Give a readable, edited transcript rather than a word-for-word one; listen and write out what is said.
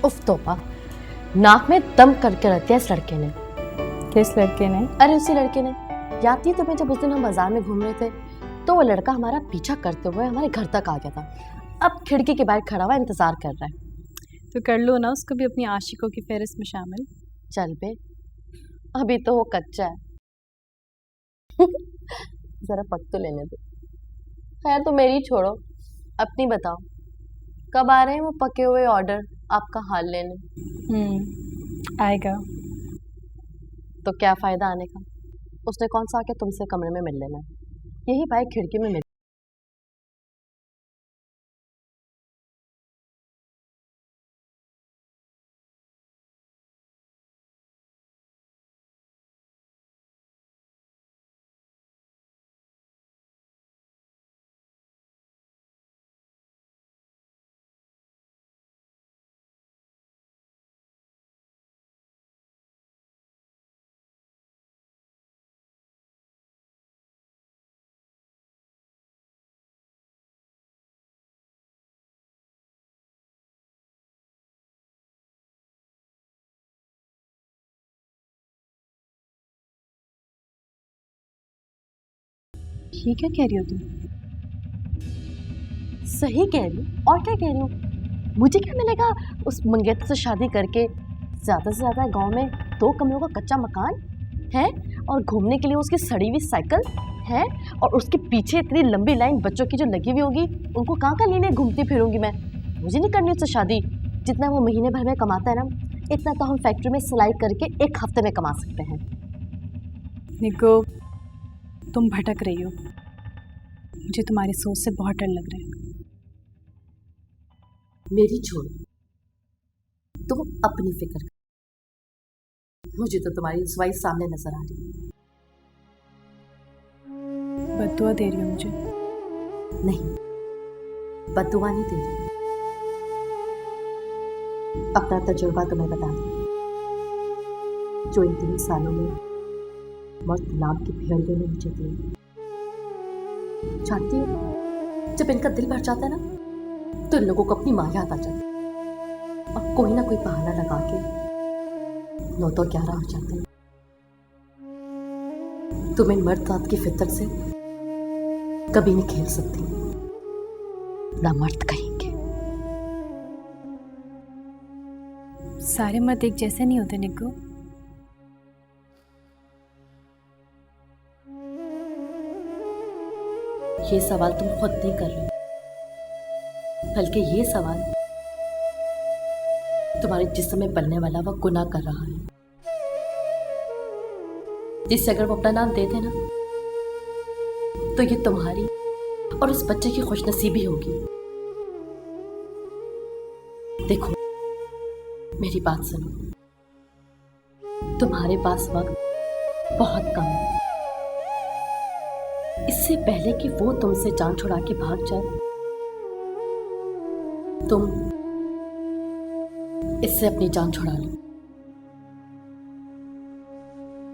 उफ तोबा, नाक में दम करके रख दिया इस लड़के ने। किस लड़के ने? अरे उसी लड़के ने। याद थी तुम्हें जब उस दिन हम बाजार में घूम रहे थे तो वो लड़का हमारा पीछा करते हुए हमारे घर तक आ गया था। अब खिड़की के बाहर खड़ा हुआ इंतजार कर रहा है। तो कर लो ना उसको भी अपनी आशिकों की फहरिस्त में शामिल। चल बे, अभी तो वो कच्चा है। जरा पक तो लेने दो। खैर तो मेरी छोड़ो, अपनी बताओ, कब आ रहे हैं वो पके हुए ऑर्डर आपका हाल लेने? आएगा। तो क्या फायदा आने का? उसने कौन सा आके तुमसे कमरे में मिल लेना है? यही बाइक खिड़की में मिल। ये क्या कह रही हो तुम? सही कह रही हूँ, और क्या कह रही हूँ? मुझे क्या मिलेगा उस मंगेतर से शादी करके? ज्यादा से ज्यादा गांव में 2 कमरों का कच्चा मकान है और घूमने के लिए उसकी सड़ी हुई साइकिल है और उसके पीछे इतनी लंबी लाइन बच्चों की जो लगी हुई होगी, उनको कहाँ कहाँ लेने घूमती फिरूंगी मैं। मुझे नहीं करनी उससे शादी। जितना वो महीने भर में कमाता है ना, इतना तो हम फैक्ट्री में सिलाई करके 1 हफ्ते में कमा सकते हैं। निको, तुम भटक रही हो। मुझे तुम्हारी सोच से बहुत डर लग रहा है। मेरी छोड़, तुम अपनी फिक्र कर। मुझे तो तुम्हारी रसवाई सामने नजर आ रही है। बद्दुआ दे रही हो मुझे? नहीं, बद्दुआ नहीं दे रही। अपना तजुर्बा तुम्हें बता दूं, जो इन 3 सालों में मस्त नाम की भेड़ियों ने मुझे दी। जानती हो, जब इनका दिल भर जाता है ना, तो इन लोगों को अपनी माँ याद आ जाती है और कोई ना कोई बहाना लगा के 9 तो 11 हो जाते हैं। तुम इन मर्द जात की फितर से कभी नहीं खेल सकती, ना मर्द कहेंगे। सारे मर्द एक जैसे नहीं होते निको। ये सवाल तुम खुद नहीं कर रहे, बल्कि ये सवाल तुम्हारे जिस्म में पलने वाला वह गुनाह कर रहा है, जिससे अगर वो अपना नाम देते ना, तो ये तुम्हारी और उस बच्चे की खुशनसीबी होगी। देखो, मेरी बात सुनो, तुम्हारे पास वक्त बहुत कम है। इससे पहले कि वो तुमसे जान छुड़ा के भाग जाए, तुम इससे अपनी जान छुड़ा लो।